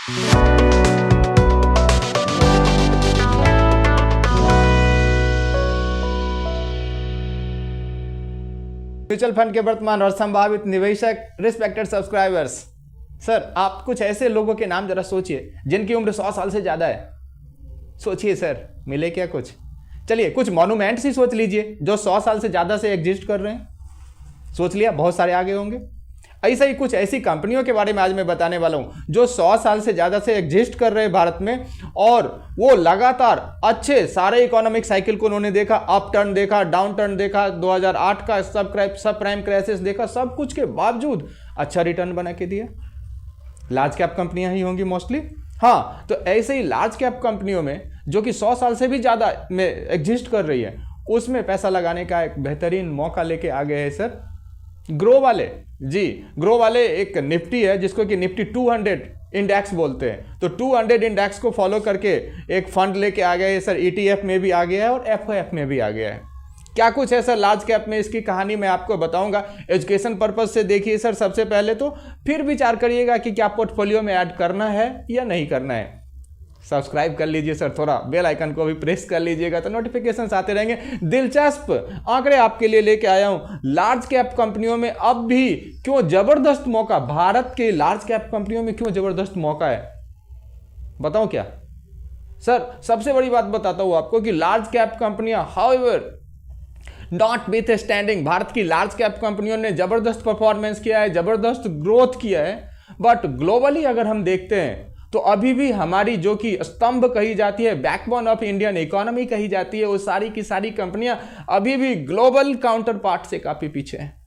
Mutual fund के वर्तमान और संभावित निवेशक, रिस्पेक्टेड सब्सक्राइबर्स, सर आप कुछ ऐसे लोगों के नाम जरा सोचिए जिनकी उम्र 100 साल से ज्यादा है। सोचिए सर, मिले क्या कुछ? चलिए कुछ मॉन्यूमेंट्स ही सोच लीजिए जो 100 साल से ज्यादा से एग्जिस्ट कर रहे हैं। सोच लिया, बहुत सारे आगे होंगे। ऐसा ही कुछ ऐसी कंपनियों के बारे में आज मैं बताने वाला हूं जो 100 साल से ज्यादा से एग्जिस्ट कर रहे हैं भारत में, और वो लगातार अच्छे सारे इकोनॉमिक साइकिल को उन्होंने देखा, अप टर्न देखा, डाउन टर्न देखा, 2008 का सब प्राइम क्राइसिस देखा, सब कुछ के बावजूद अच्छा रिटर्न बना के दिया। लार्ज कैप कंपनियां ही होंगी मोस्टली। हाँ, तो ऐसे ही लार्ज कैप कंपनियों में जो कि 100 साल से भी ज्यादा में एग्जिस्ट कर रही है, उसमें पैसा लगाने का एक बेहतरीन मौका लेके आ गए हैं सर ग्रो वाले। जी, ग्रो वाले एक निफ्टी है जिसको कि निफ्टी 200 इंडेक्स बोलते हैं। तो 200 इंडेक्स को फॉलो करके एक फंड लेके आ गए सर, ETF में भी आ गया है और FOF में भी आ गया है। क्या कुछ है सर लार्ज कैप में, इसकी कहानी मैं आपको बताऊंगा। एजुकेशन पर्पज से देखिए सर सबसे पहले तो, फिर विचार करिएगा कि क्या पोर्टफोलियो में ऐड करना है या नहीं करना है। सब्सक्राइब कर लीजिए सर, थोड़ा बेल आइकन को भी प्रेस कर लीजिएगा तो नोटिफिकेशंस आते रहेंगे। दिलचस्प आंकड़े आपके लिए लेके आया हूं। लार्ज कैप कंपनियों में अब भी क्यों जबरदस्त मौका, भारत के लार्ज कैप कंपनियों में क्यों जबरदस्त मौका है, बताऊं क्या सर? सबसे बड़ी बात बताता हूं आपको कि लार्ज कैप कंपनियां however not with standing, Bharat की लार्ज कैप कंपनियों ने जबरदस्त परफॉर्मेंस किया है, जबरदस्त ग्रोथ किया है, बट ग्लोबली अगर हम देखते हैं तो अभी भी हमारी जो कि स्तंभ कही जाती है, बैकबोन ऑफ इंडियन इकोनॉमी कही जाती है, वो सारी की सारी कंपनियां अभी भी ग्लोबल काउंटर पार्ट से काफी पीछे हैं।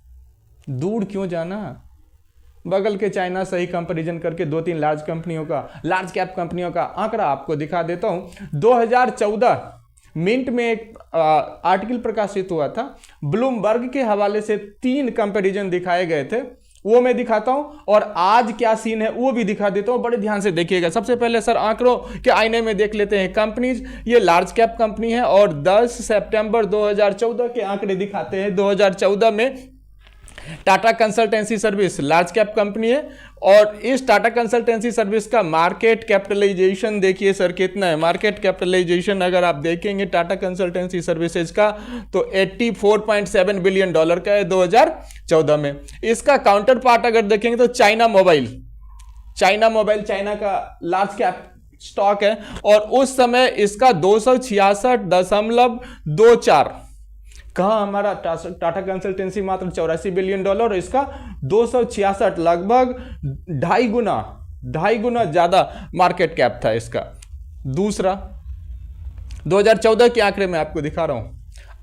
दूर क्यों जाना, बगल के चाइना से ही कंपैरिजन करके 2-3 लार्ज कंपनियों का, लार्ज कैप कंपनियों का आंकड़ा आपको दिखा देता हूं। 2014 मिंट में एक आर्टिकल प्रकाशित हुआ था, ब्लूमबर्ग के हवाले से 3 कंपैरिजन दिखाए गए थे, वो मैं दिखाता हूं और आज क्या सीन है वो भी दिखा देता हूं। बड़े ध्यान से देखिएगा। सबसे पहले सर आंकड़ों के आईने में देख लेते हैं कंपनीज। ये लार्ज कैप कंपनी है और 10 सितंबर 2014 के आंकड़े दिखाते हैं। 2014 में Tata consultancy service large cap company है और इस टाटा कंसल्टेंसी सर्विस का मार्केट कैपिटलाइजेशन देखिए सर कितना है। मार्केट कैपिटलाइजेशन अगर आप देखेंगे टाटा कंसल्टेंसी सर्विसेज का तो $84.7 बिलियन का है 2014 में। इसका काउंटर पार्ट अगर देखेंगे तो चाइना मोबाइल चाइना का लार्ज कैप स्टॉक है और उस समय इसका 266.24, कहा हमारा टाटा कंसल्टेंसी मात्र $84 बिलियन और इसका 266, लगभग 2.5 गुना ज्यादा मार्केट कैप था इसका। दूसरा 2014 के आंकड़े में आपको दिखा रहा हूं।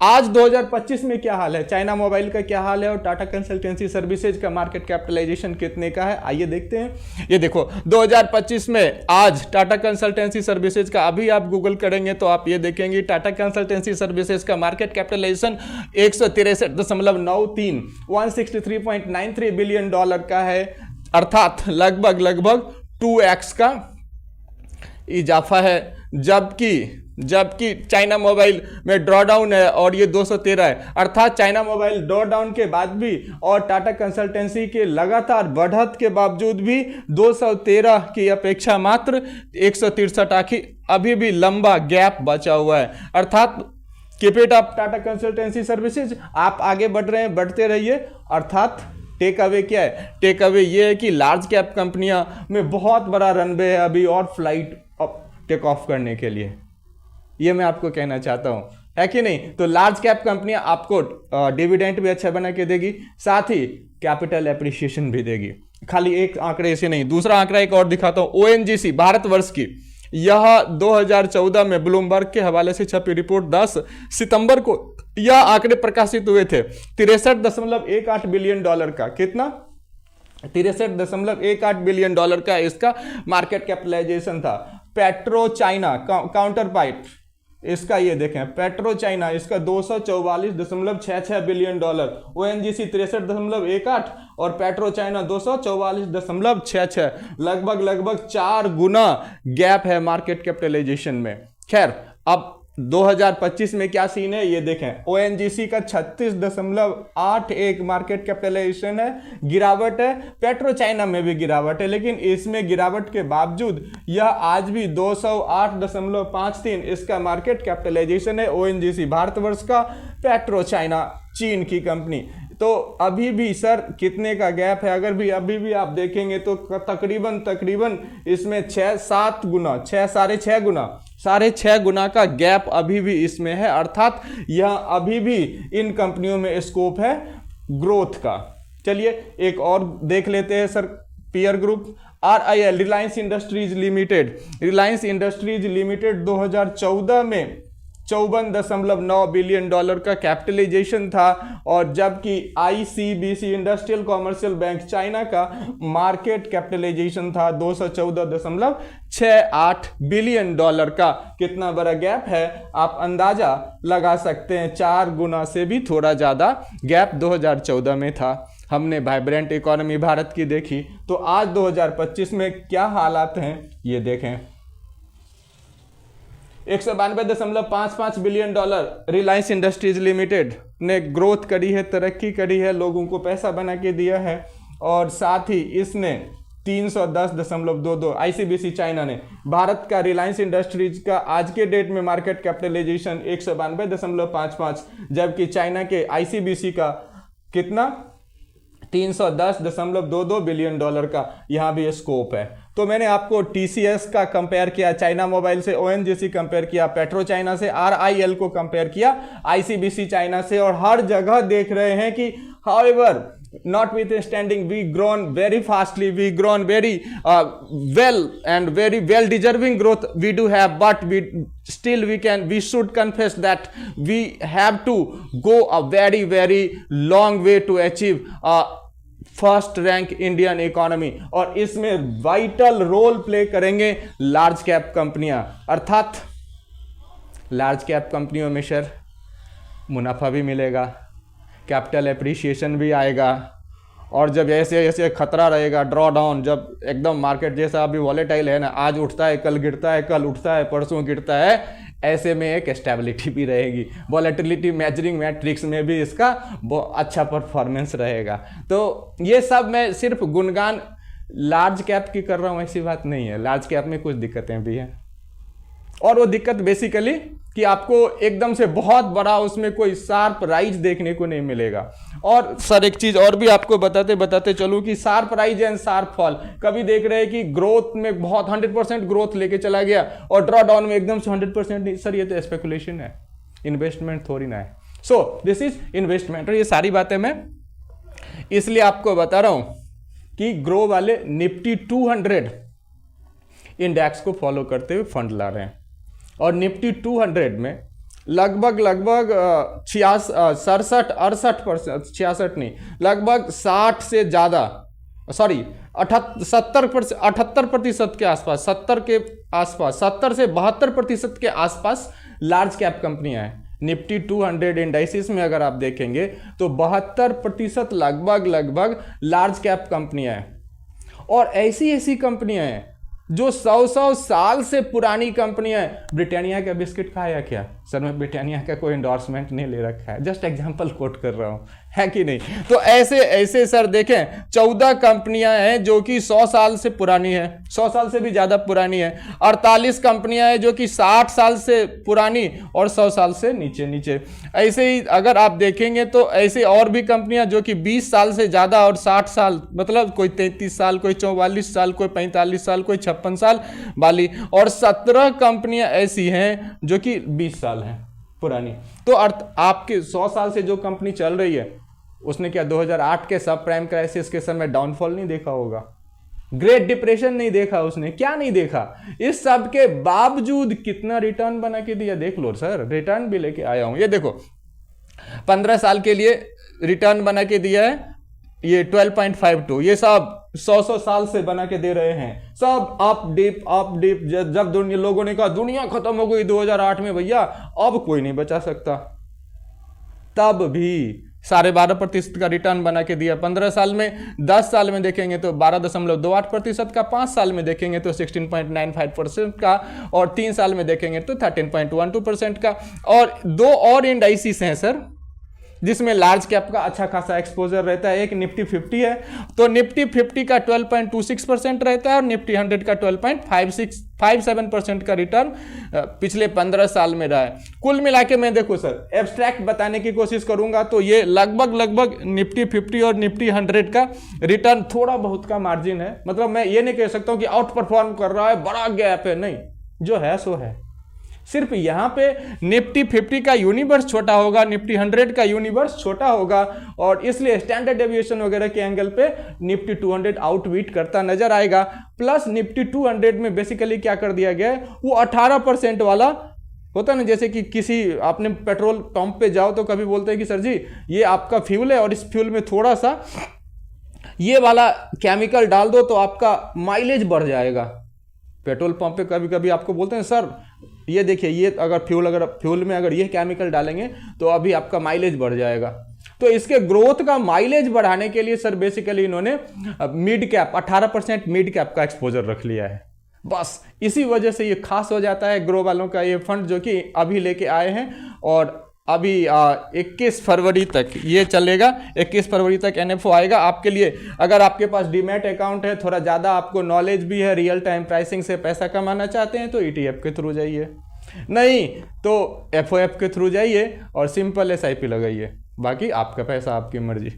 आज 2025 में क्या हाल है, चाइना मोबाइल का क्या हाल है और टाटा कंसल्टेंसी सर्विसेज का मार्केट कैपिटलाइजेशन कितने का है, आइए देखते हैं। ये देखो 2025 में आज टाटा कंसल्टेंसी सर्विसेज का, अभी आप गूगल करेंगे तो आप ये देखेंगे टाटा कंसल्टेंसी सर्विसेज का मार्केट कैपिटलाइजेशन 163.93 $163.93 बिलियन का है, अर्थात लगभग 2x का इजाफा है। जबकि चाइना मोबाइल में ड्रॉडाउन है और ये 213 है, अर्थात चाइना मोबाइल ड्रॉडाउन के बाद भी और टाटा कंसल्टेंसी के लगातार बढ़त के बावजूद भी 213 की अपेक्षा मात्र 163 आखिर अभी भी लंबा गैप बचा हुआ है। अर्थात keep it up Tata consultancy services, आप आगे बढ़ रहे हैं, बढ़ते रहिए। अर्थात टेक अवे क्या है, टेक अवे ये है कि लार्ज कैप कंपनियां में बहुत बड़ा रनवे है अभी और फ्लाइट टेक ऑफ करने के लिए, ये मैं आपको कहना चाहता हूं, है कि नहीं? तो लार्ज कैप कंपनियां आपको डिविडेंड भी अच्छा बना के देगी, साथ ही कैपिटल एप्रिसिएशन भी देगी। खाली एक आंकड़े से नहीं, दूसरा आंकड़ा एक और दिखाता हूं। ONGC भारतवर्ष की, यह 2014 में ब्लूमबर्ग के हवाले से छपी रिपोर्ट 10 सितंबर को यह आंकड़े प्रकाशित हुए थे। $63.18 बिलियन का, कितना? $63.18 बिलियन का इसका मार्केट कैपिटलाइजेशन था। पेट्रो चाइना काउंटर पार्ट इसका ये देखें, पेट्रो चाइना इसका $244.66 बिलियन, ONGC 63.18 और पेट्रो चाइना 244.66, लगभग 4 गुना गैप है मार्केट कैपिटलाइजेशन में। खैर अब 2025 में क्या सीन है ये देखें। ओएनजीसी का 36.81 मार्केट कैपिटलाइजेशन है, गिरावट है। पेट्रो चाइना में भी गिरावट है, लेकिन इसमें गिरावट के बावजूद यह आज भी 208.53 इसका मार्केट कैपिटलाइजेशन है। ओएनजीसी भारतवर्ष का, पेट्रो चाइना चीन की कंपनी। तो अभी भी सर कितने का गैप है, अगर भी अभी भी आप देखेंगे तो तकरीबन इसमें 6-7 गुना, 6.5 गुना का गैप अभी भी इसमें है। अर्थात यह अभी भी इन कंपनियों में स्कोप है ग्रोथ का। चलिए एक और देख लेते हैं sir, peer group RIL, Reliance industries limited. Reliance industries limited 2014 में $54.9 बिलियन का कैपिटलाइजेशन था, और जबकि ICBC industrial commercial bank China का मार्केट कैपिटलाइजेशन था $214.68 बिलियन का। कितना बड़ा गैप है आप अंदाजा लगा सकते हैं, 4 गुना से भी थोड़ा ज़्यादा गैप 2014 में था। हमने वाइब्रेंट इकोनॉमी भारत की देखी, तो आज 2025 में क्या हालात हैं ये देखें। $192.55 बिलियन रिलायंस इंडस्ट्रीज लिमिटेड ने ग्रोथ करी है, तरक्की करी है, लोगों को पैसा बना के दिया है, और साथ ही इसने 310.22 ICBC चाइना ने भारत का रिलायंस इंडस्ट्रीज का आज के डेट में मार्केट कैपिटलाइजेशन 192.55, जबकि चाइना के ICBC का कितना 310.22 बिलियन का यहाँ भी स्कोप है। तो मैंने आपको TCS का कंपेयर किया चाइना मोबाइल से, ONGC कंपेयर किया पेट्रो चाइना से, RIL को कंपेयर किया ICBC चाइना से, और हर जगह देख रहे हैं कि however notwithstanding we grown very fastly, we grown very well and very well deserving growth we do have, but we should confess that we have to go a very long way to achieve first rank Indian economy, और इसमें vital role play करेंगे large cap कंपनियां। अर्थात large cap कंपनियों में sir मुनाफा भी मिलेगा, कैपिटल एप्रिसिएशन भी आएगा, और जब ऐसे ऐसे खतरा रहेगा ड्रॉ डाउन, जब एकदम मार्केट जैसा अभी वॉलेटाइल है ना, आज उठता है कल गिरता है, कल उठता है परसों गिरता है, ऐसे में एक स्टेबिलिटी भी रहेगी, वॉलेटिलिटी मेजरिंग मैट्रिक्स में भी इसका अच्छा परफॉर्मेंस रहेगा। तो ये सब मैं सिर्फ गुणगान लार्ज कैप की कर रहा हूँ, ऐसी बात नहीं है। लार्ज कैप में कुछ दिक्कतें भी हैं, और वो दिक्कत बेसिकली कि आपको एकदम से बहुत बड़ा उसमें कोई शार्प राइज देखने को नहीं मिलेगा। और सर एक चीज और भी आपको बताते चलूं कि sharp rise and sharp fall, कभी देख रहे हैं कि ग्रोथ में बहुत 100% ग्रोथ लेके चला गया और ड्रॉ डाउन में एकदम से 100% नहीं। सर ये तो स्पेकुलेशन है, इन्वेस्टमेंट थोड़ी ना है। So this is investment. और ये सारी बातें मैं इसलिए आपको बता रहा हूं कि ग्रो वाले निफ्टी 200 इंडेक्स को फॉलो करते हुए फंड ला रहे हैं, और निफ्टी 200 में लगभग 68% नहीं, लगभग 60 से ज़्यादा, सॉरी 78% के आसपास, 70 के आसपास, 70 से 72% के आसपास लार्ज कैप कंपनियां हैं। निफ्टी 200 इंडाइसिस में अगर आप देखेंगे तो 72% लगभग लार्ज कैप कंपनियां हैं, और ऐसी कंपनियां हैं जो 100 साल से पुरानी कंपनियां हैं। ब्रिटानिया का बिस्किट खाया क्या? सर मैं ब्रिटानिया का कोई एंडोर्समेंट नहीं ले रखा है, जस्ट एग्जांपल कोट कर रहा हूं, है कि नहीं? तो ऐसे सर देखें 14 कंपनियां हैं जो कि 100 साल से पुरानी है, 100 साल से भी ज़्यादा पुरानी है। 48 कंपनियां हैं जो कि 60 साल से पुरानी और 100 साल से नीचे। ऐसे ही अगर आप देखेंगे तो ऐसे और भी कंपनियां जो कि 20 साल से ज़्यादा और 60 साल, मतलब कोई 33 साल, कोई 44 साल, कोई 45 साल, कोई 56 साल वाली, और 17 कंपनियां ऐसी हैं जो कि 20 साल हैं पुरानी। तो आपके 100 साल से जो कंपनी चल रही है उसने क्या 2008 के सब प्राइम क्राइसिस के समय डाउनफॉल नहीं देखा होगा, ग्रेट डिप्रेशन नहीं देखा, उसने क्या नहीं देखा? इस सब के बावजूद कितना रिटर्न बना के दिया देख लो सर, रिटर्न भी लेके आया हूं, ये देखो 15 साल के लिए रिटर्न बना के दिया है ये 12.52, ये सब 100 साल से बना के दे रहे हैं, सब अप डिप। जब लोगों ने कहा दुनिया खत्म हो गई 2008 में भैया, अब कोई नहीं बचा सकता, तब भी 12.5% का रिटर्न बना के दिया 15 साल में। 10 साल में देखेंगे तो 12.28% का, 5 साल में देखेंगे तो 16.95% का, और 3 साल में देखेंगे तो 13.12% का। और 2 और इंडाइसिस हैं सर जिसमें लार्ज कैप का अच्छा खासा एक्सपोजर रहता है। एक निफ्टी 50 है, तो निफ्टी 50 का 12.26% रहता है और निफ्टी 100 का 12.57% का रिटर्न पिछले 15 साल में रहा है। कुल मिला के मैं देखो सर एब्स्ट्रैक्ट बताने की कोशिश करूंगा तो ये लगभग निफ्टी 50 और निफ्टी 100 का रिटर्न थोड़ा बहुत का मार्जिन है। मतलब मैं ये नहीं कह सकता हूं कि आउट परफॉर्म कर रहा है, बड़ा गैप है, नहीं, जो है सो है। सिर्फ यहां पे निफ्टी 50 का यूनिवर्स छोटा होगा, निफ्टी 100 का यूनिवर्स छोटा होगा, और इसलिए स्टैंडर्ड डेविएशन वगैरह के एंगल पे निफ्टी 200 आउटबीट करता नजर आएगा। प्लस निफ्टी 200 में बेसिकली क्या कर दिया गया है, वो 18% वाला होता है ना, जैसे कि किसी आपने पेट्रोल पंप पे जाओ तो कभी बोलते हैं कि सर जी ये आपका फ्यूल है और इस फ्यूल में थोड़ा सा ये वाला केमिकल डाल दो तो आपका माइलेज बढ़ जाएगा। पेट्रोल पंप पे कभी कभी आपको बोलते हैं सर ये देखिए ये अगर फ्यूल में अगर ये केमिकल डालेंगे तो अभी आपका माइलेज बढ़ जाएगा। तो इसके ग्रोथ का माइलेज बढ़ाने के लिए सर बेसिकली इन्होंने मिड कैप 18% मिड कैप का एक्सपोजर रख लिया है। बस इसी वजह से ये खास हो जाता है ग्रो वालों का ये फंड जो कि अभी लेके आए हैं, और अभी 21 फरवरी तक ये चलेगा। 21 फरवरी तक NFO आएगा आपके लिए। अगर आपके पास डीमैट अकाउंट है, थोड़ा ज़्यादा आपको नॉलेज भी है, रियल टाइम प्राइसिंग से पैसा कमाना चाहते हैं तो ETF के थ्रू जाइए, नहीं तो FOF के थ्रू जाइए और सिंपल SIP लगाइए। बाकी आपका पैसा आपकी मर्जी।